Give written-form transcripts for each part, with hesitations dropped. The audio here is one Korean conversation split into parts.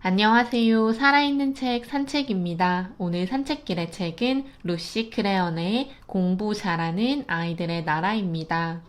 안녕하세요. 살아있는 책 산책입니다. 오늘 산책길의 책은 루시 크레언의 공부 잘하는 아이들의 나라입니다.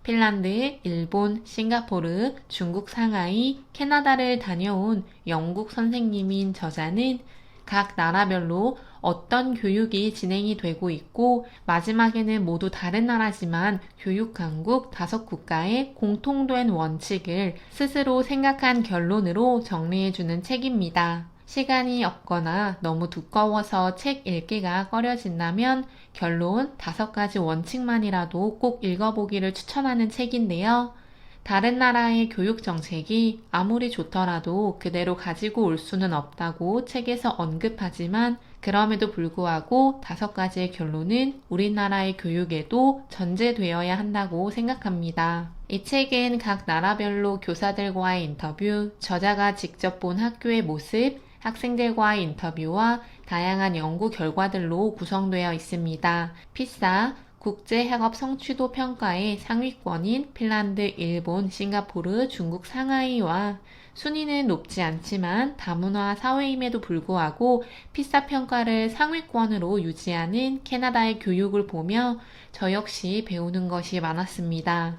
핀란드, 일본, 싱가포르, 중국 상하이, 캐나다를 다녀온 영국 선생님인 저자는 각 나라별로 어떤 교육이 진행이 되고 있고 마지막에는 모두 다른 나라지만 교육 강국 5국가의 공통된 원칙을 스스로 생각한 결론으로 정리해주는 책입니다. 시간이 없거나 너무 두꺼워서 책 읽기가 꺼려진다면 결론 5가지 원칙만이라도 꼭 읽어보기를 추천하는 책인데요. 다른 나라의 교육 정책이 아무리 좋더라도 그대로 가지고 올 수는 없다고 책에서 언급하지만 그럼에도 불구하고 5가지의 결론은 우리나라의 교육에도 전제되어야 한다고 생각합니다. 이 책은 각 나라별로 교사들과의 인터뷰, 저자가 직접 본 학교의 모습, 학생들과의 인터뷰와 다양한 연구 결과들로 구성되어 있습니다. 피사, 국제학업 성취도 평가의 상위권인 핀란드, 일본, 싱가포르, 중국 상하이와 순위는 높지 않지만 다문화 사회임에도 불구하고 피사 평가를 상위권으로 유지하는 캐나다의 교육을 보며 저 역시 배우는 것이 많았습니다.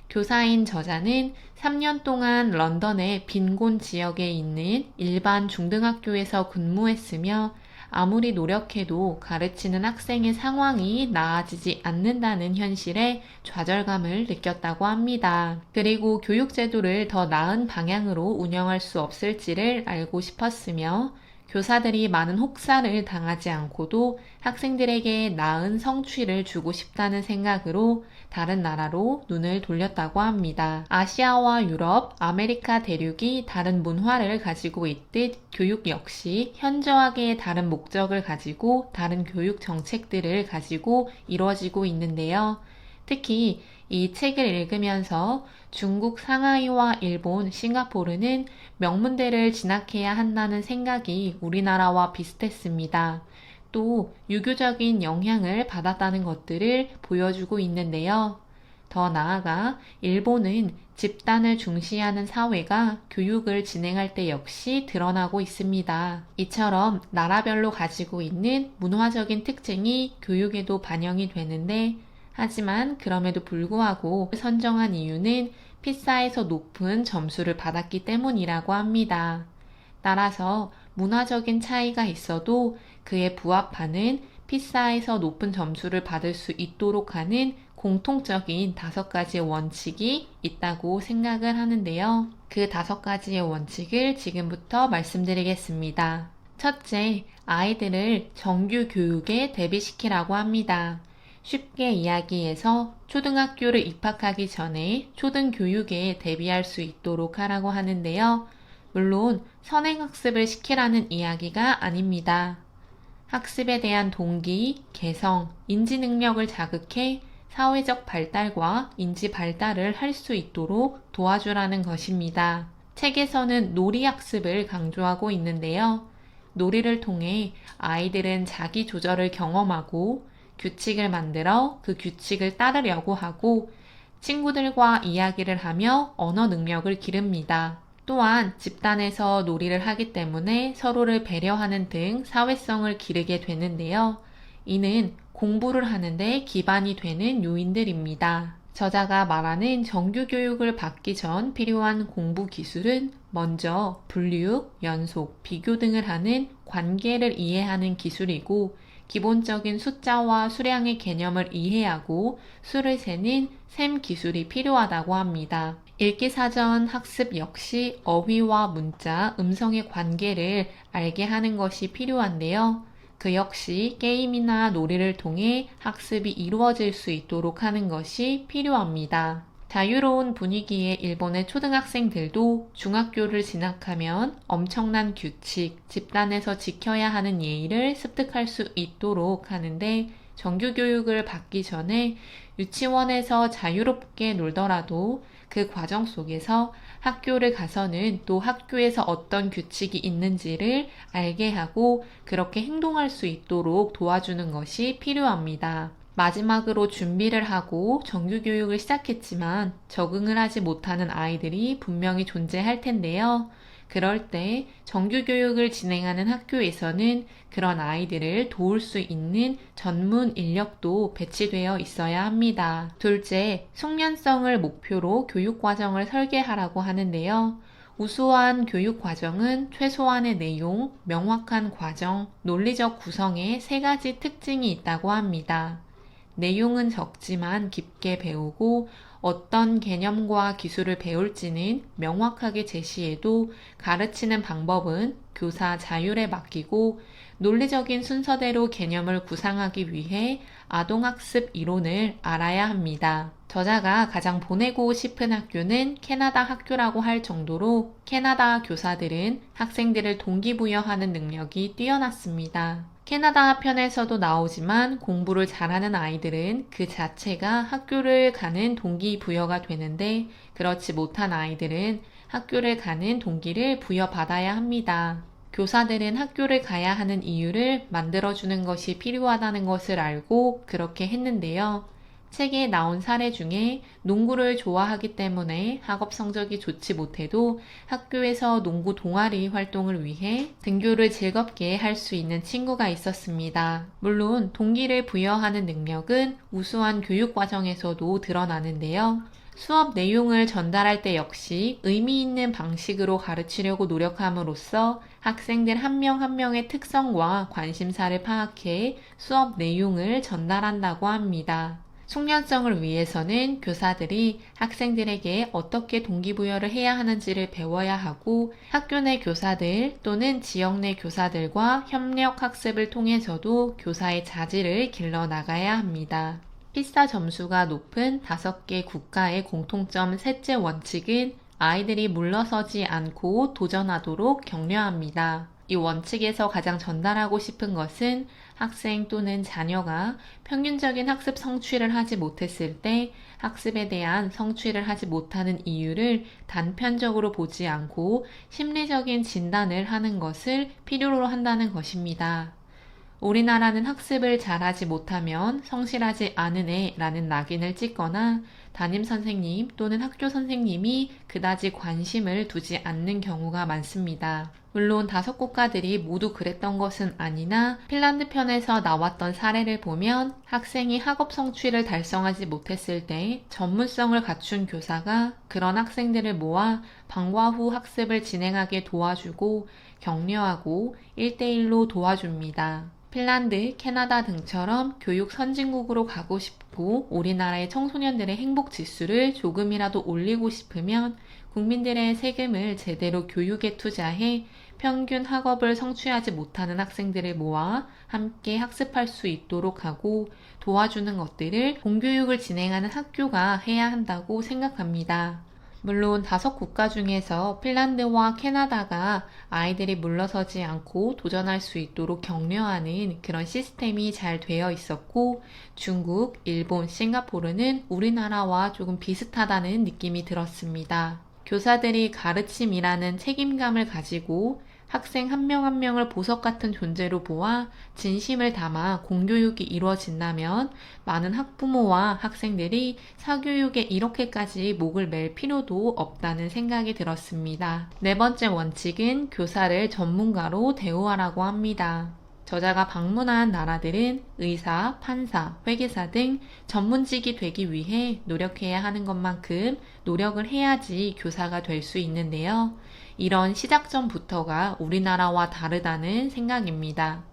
교사인 저자는 3년 동안 런던의 빈곤 지역에 있는 일반 중등학교에서 근무했으며 아무리 노력해도 가르치는 학생의 상황이 나아지지 않는다는 현실에 좌절감을 느꼈다고 합니다. 그리고 교육제도를 더 나은 방향으로 운영할 수 없을지를 알고 싶었으며 교사들이 많은 혹사를 당하지 않고도 학생들에게 나은 성취를 주고 싶다는 생각으로 다른 나라로 눈을 돌렸다고 합니다. 아시아와 유럽, 아메리카 대륙이 다른 문화를 가지고 있듯 교육 역시 현저하게 다른 목적을 가지고 다른 교육 정책들을 가지고 이루어지고 있는데요. 특히 이 책을 읽으면서 중국 상하이와 일본, 싱가포르는 명문대를 진학해야 한다는 생각이 우리나라와 비슷했습니다. 또 유교적인 영향을 받았다는 것들을 보여주고 있는데요. 더 나아가 일본은 집단을 중시하는 사회가 교육을 진행할 때 역시 드러나고 있습니다. 이처럼 나라별로 가지고 있는 문화적인 특징이 교육에도 반영이 되는데 하지만 그럼에도 불구하고 선정한 이유는 피사에서 높은 점수를 받았기 때문이라고 합니다. 따라서 문화적인 차이가 있어도 그에 부합하는 피사에서 높은 점수를 받을 수 있도록 하는 공통적인 5가지의 원칙이 있다고 생각을 하는데요. 그 5가지의 원칙을 지금부터 말씀드리겠습니다. 첫째, 아이들을 정규 교육에 대비시키라고 합니다. 쉽게 이야기해서 초등학교를 입학하기 전에 초등교육에 대비할 수 있도록 하라고 하는데요. 물론 선행학습을 시키라는 이야기가 아닙니다. 학습에 대한 동기, 개성, 인지 능력을 자극해 사회적 발달과 인지 발달을 할 수 있도록 도와주라는 것입니다. 책에서는 놀이학습을 강조하고 있는데요. 놀이를 통해 아이들은 자기 조절을 경험하고 규칙을 만들어 그 규칙을 따르려고 하고 친구들과 이야기를 하며 언어 능력을 기릅니다. 또한 집단에서 놀이를 하기 때문에 서로를 배려하는 등 사회성을 기르게 되는데요. 이는 공부를 하는데 기반이 되는 요인들입니다. 저자가 말하는 정규 교육을 받기 전 필요한 공부 기술은 먼저 분류, 연속, 비교 등을 하는 관계를 이해하는 기술이고 기본적인 숫자와 수량의 개념을 이해하고 수를 세는 셈 기술이 필요하다고 합니다. 읽기사전 학습 역시 어휘와 문자, 음성의 관계를 알게 하는 것이 필요한데요. 그 역시 게임이나 놀이를 통해 학습이 이루어질 수 있도록 하는 것이 필요합니다. 자유로운 분위기의 일본의 초등학생들도 중학교를 진학하면 엄청난 규칙, 집단에서 지켜야 하는 예의를 습득할 수 있도록 하는데 정규 교육을 받기 전에 유치원에서 자유롭게 놀더라도 그 과정 속에서 학교를 가서는 또 학교에서 어떤 규칙이 있는지를 알게 하고 그렇게 행동할 수 있도록 도와주는 것이 필요합니다. 마지막으로 준비를 하고 정규교육을 시작했지만 적응을 하지 못하는 아이들이 분명히 존재할 텐데요. 그럴 때 정규 교육을 진행하는 학교에서는 그런 아이들을 도울 수 있는 전문 인력도 배치되어 있어야 합니다. 둘째, 숙련성을 목표로 교육 과정을 설계하라고 하는데요. 우수한 교육 과정은 최소한의 내용, 명확한 과정, 논리적 구성에 세 가지 특징이 있다고 합니다. 내용은 적지만 깊게 배우고 어떤 개념과 기술을 배울지는 명확하게 제시해도 가르치는 방법은 교사 자율에 맡기고 논리적인 순서대로 개념을 구상하기 위해 아동학습 이론을 알아야 합니다. 저자가 가장 보내고 싶은 학교는 캐나다 학교라고 할 정도로 캐나다 교사들은 학생들을 동기부여하는 능력이 뛰어났습니다. 캐나다 편에서도 나오지만 공부를 잘하는 아이들은 그 자체가 학교를 가는 동기부여가 되는데 그렇지 못한 아이들은 학교를 가는 동기를 부여받아야 합니다. 교사들은 학교를 가야 하는 이유를 만들어주는 것이 필요하다는 것을 알고 그렇게 했는데요. 책에 나온 사례 중에 농구를 좋아하기 때문에 학업 성적이 좋지 못해도 학교에서 농구 동아리 활동을 위해 등교를 즐겁게 할 수 있는 친구가 있었습니다. 물론 동기를 부여하는 능력은 우수한 교육 과정에서도 드러나는데요. 수업 내용을 전달할 때 역시 의미 있는 방식으로 가르치려고 노력함으로써 학생들 한 명 한 명의 특성과 관심사를 파악해 수업 내용을 전달한다고 합니다. 숙련성을 위해서는 교사들이 학생들에게 어떻게 동기부여를 해야 하는지를 배워야 하고 학교 내 교사들 또는 지역 내 교사들과 협력 학습을 통해서도 교사의 자질을 길러 나가야 합니다. 피사 점수가 높은 5개 국가의 공통점 셋째 원칙은 아이들이 물러서지 않고 도전하도록 격려합니다. 이 원칙에서 가장 전달하고 싶은 것은 학생 또는 자녀가 평균적인 학습 성취를 하지 못했을 때 학습에 대한 성취를 하지 못하는 이유를 단편적으로 보지 않고 심리적인 진단을 하는 것을 필요로 한다는 것입니다. 우리나라는 학습을 잘하지 못하면 성실하지 않은 애라는 낙인을 찍거나 담임 선생님 또는 학교 선생님이 그다지 관심을 두지 않는 경우가 많습니다. 물론 5국가들이 모두 그랬던 것은 아니나 핀란드 편에서 나왔던 사례를 보면 학생이 학업 성취를 달성하지 못했을 때 전문성을 갖춘 교사가 그런 학생들을 모아 방과 후 학습을 진행하게 도와주고 격려하고 1대1로 도와줍니다. 핀란드, 캐나다 등처럼 교육 선진국으로 가고 싶고 우리나라의 청소년들의 행복 지수를 조금이라도 올리고 싶으면 국민들의 세금을 제대로 교육에 투자해 평균 학업을 성취하지 못하는 학생들을 모아 함께 학습할 수 있도록 하고 도와주는 것들을 공교육을 진행하는 학교가 해야 한다고 생각합니다. 물론 5국가 중에서 핀란드와 캐나다가 아이들이 물러서지 않고 도전할 수 있도록 격려하는 그런 시스템이 잘 되어 있었고 중국, 일본, 싱가포르는 우리나라와 조금 비슷하다는 느낌이 들었습니다. 교사들이 가르침이라는 책임감을 가지고 학생 한 명 한 명을 보석 같은 존재로 보아 진심을 담아 공교육이 이루어진다면 많은 학부모와 학생들이 사교육에 이렇게까지 목을 맬 필요도 없다는 생각이 들었습니다. 네 번째 원칙은 교사를 전문가로 대우하라고 합니다. 저자가 방문한 나라들은 의사, 판사, 회계사 등 전문직이 되기 위해 노력해야 하는 것만큼 노력을 해야지 교사가 될 수 있는데요. 이런 시작점부터가 우리나라와 다르다는 생각입니다.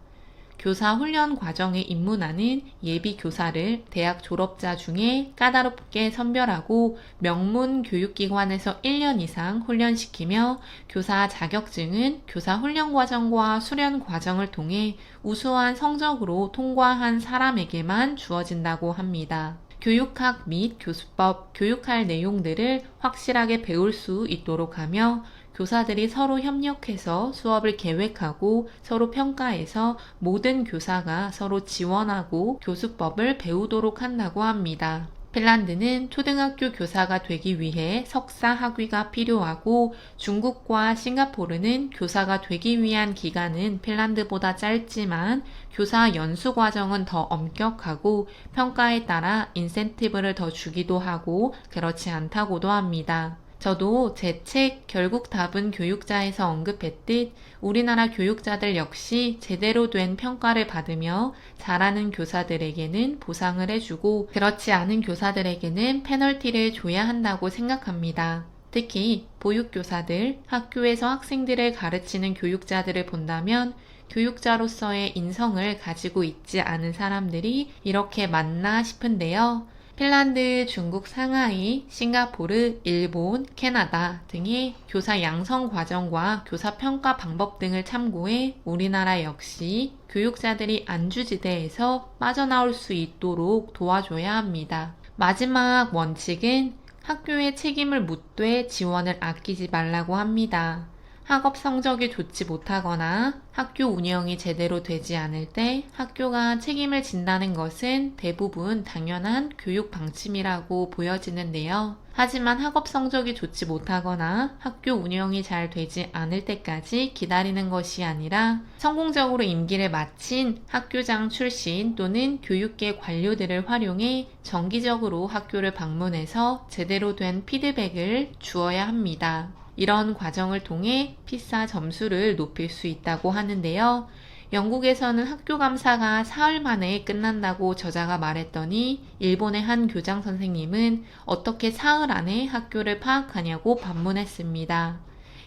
교사 훈련 과정에 입문하는 예비 교사를 대학 졸업자 중에 까다롭게 선별하고 명문 교육기관에서 1년 이상 훈련시키며 교사 자격증은 교사 훈련 과정과 수련 과정을 통해 우수한 성적으로 통과한 사람에게만 주어진다고 합니다. 교육학 및 교수법, 교육할 내용들을 확실하게 배울 수 있도록 하며 교사들이 서로 협력해서 수업을 계획하고 서로 평가해서 모든 교사가 서로 지원하고 교수법을 배우도록 한다고 합니다. 핀란드는 초등학교 교사가 되기 위해 석사 학위가 필요하고 중국과 싱가포르는 교사가 되기 위한 기간은 핀란드보다 짧지만 교사 연수 과정은 더 엄격하고 평가에 따라 인센티브를 더 주기도 하고 그렇지 않다고도 합니다. 저도 제 책 결국 답은 교육자에서 언급했듯 우리나라 교육자들 역시 제대로 된 평가를 받으며 잘하는 교사들에게는 보상을 해주고 그렇지 않은 교사들에게는 페널티를 줘야 한다고 생각합니다. 특히 보육교사들, 학교에서 학생들을 가르치는 교육자들을 본다면 교육자로서의 인성을 가지고 있지 않은 사람들이 이렇게 많나 싶은데요. 핀란드, 중국 상하이, 싱가포르, 일본, 캐나다 등의 교사 양성 과정과 교사 평가 방법 등을 참고해 우리나라 역시 교육자들이 안주지대에서 빠져나올 수 있도록 도와줘야 합니다. 마지막 원칙은 학교에 책임을 묻되 지원을 아끼지 말라고 합니다. 학업 성적이 좋지 못하거나 학교 운영이 제대로 되지 않을 때 학교가 책임을 진다는 것은 대부분 당연한 교육 방침이라고 보여지는데요. 하지만 학업 성적이 좋지 못하거나 학교 운영이 잘 되지 않을 때까지 기다리는 것이 아니라 성공적으로 임기를 마친 학교장 출신 또는 교육계 관료들을 활용해 정기적으로 학교를 방문해서 제대로 된 피드백을 주어야 합니다. 이런 과정을 통해 피사 점수를 높일 수 있다고 하는데요. 영국에서는 학교 감사가 사흘 만에 끝난다고 저자가 말했더니 일본의 한 교장 선생님은 어떻게 사흘 안에 학교를 파악하냐고 반문했습니다.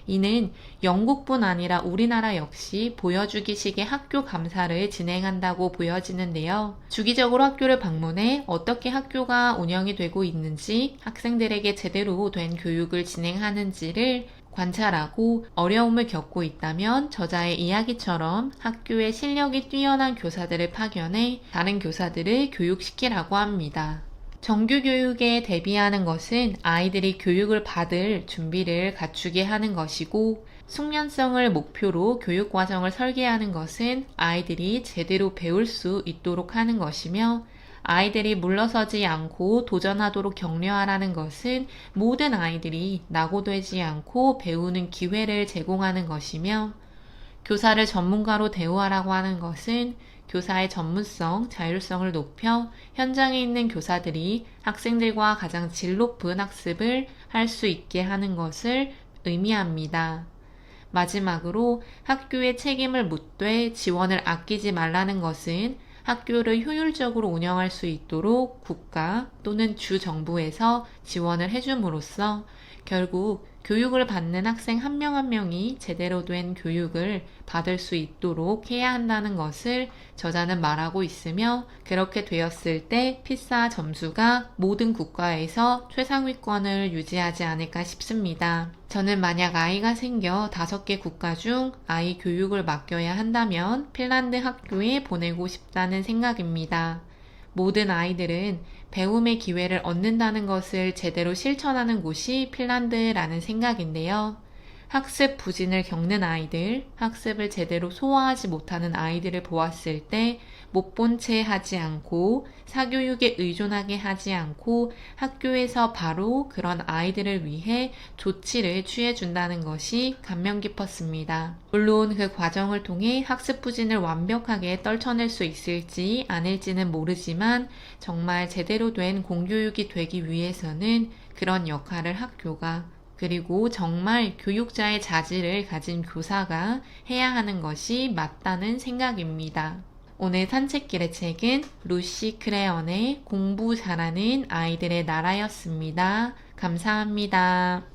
이는 영국뿐 아니라 우리나라 역시 보여주기식의 학교 감사를 진행한다고 보여지는데요. 주기적으로 학교를 방문해 어떻게 학교가 운영이 되고 있는지, 학생들에게 제대로 된 교육을 진행하는지를 관찰하고 어려움을 겪고 있다면 저자의 이야기처럼 학교에 실력이 뛰어난 교사들을 파견해 다른 교사들을 교육시키라고 합니다. 정규 교육에 대비하는 것은 아이들이 교육을 받을 준비를 갖추게 하는 것이고 숙련성을 목표로 교육 과정을 설계하는 것은 아이들이 제대로 배울 수 있도록 하는 것이며 아이들이 물러서지 않고 도전하도록 격려하라는 것은 모든 아이들이 낙오되지 않고 배우는 기회를 제공하는 것이며 교사를 전문가로 대우하라고 하는 것은 교사의 전문성, 자율성을 높여 현장에 있는 교사들이 학생들과 가장 질 높은 학습을 할 수 있게 하는 것을 의미합니다. 마지막으로 학교에 책임을 묻되 지원을 아끼지 말라는 것은 학교를 효율적으로 운영할 수 있도록 국가 또는 주정부에서 지원을 해줌으로써 결국 교육을 받는 학생 한 명 한 명이 제대로 된 교육을 받을 수 있도록 해야 한다는 것을 저자는 말하고 있으며 그렇게 되었을 때 피사 점수가 모든 국가에서 최상위권을 유지하지 않을까 싶습니다. 저는 만약 아이가 생겨 5개 국가 중 아이 교육을 맡겨야 한다면 핀란드 학교에 보내고 싶다는 생각입니다. 모든 아이들은 배움의 기회를 얻는다는 것을 제대로 실천하는 곳이 핀란드라는 생각인데요. 학습 부진을 겪는 아이들, 학습을 제대로 소화하지 못하는 아이들을 보았을 때 못 본 채 하지 않고 사교육에 의존하게 하지 않고 학교에서 바로 그런 아이들을 위해 조치를 취해준다는 것이 감명 깊었습니다. 물론 그 과정을 통해 학습 부진을 완벽하게 떨쳐낼 수 있을지 아닐지는 모르지만 정말 제대로 된 공교육이 되기 위해서는 그런 역할을 학교가 그리고 정말 교육자의 자질을 가진 교사가 해야 하는 것이 맞다는 생각입니다. 오늘 산책길의 책은 루시 크레언의 공부 잘하는 아이들의 나라였습니다. 감사합니다.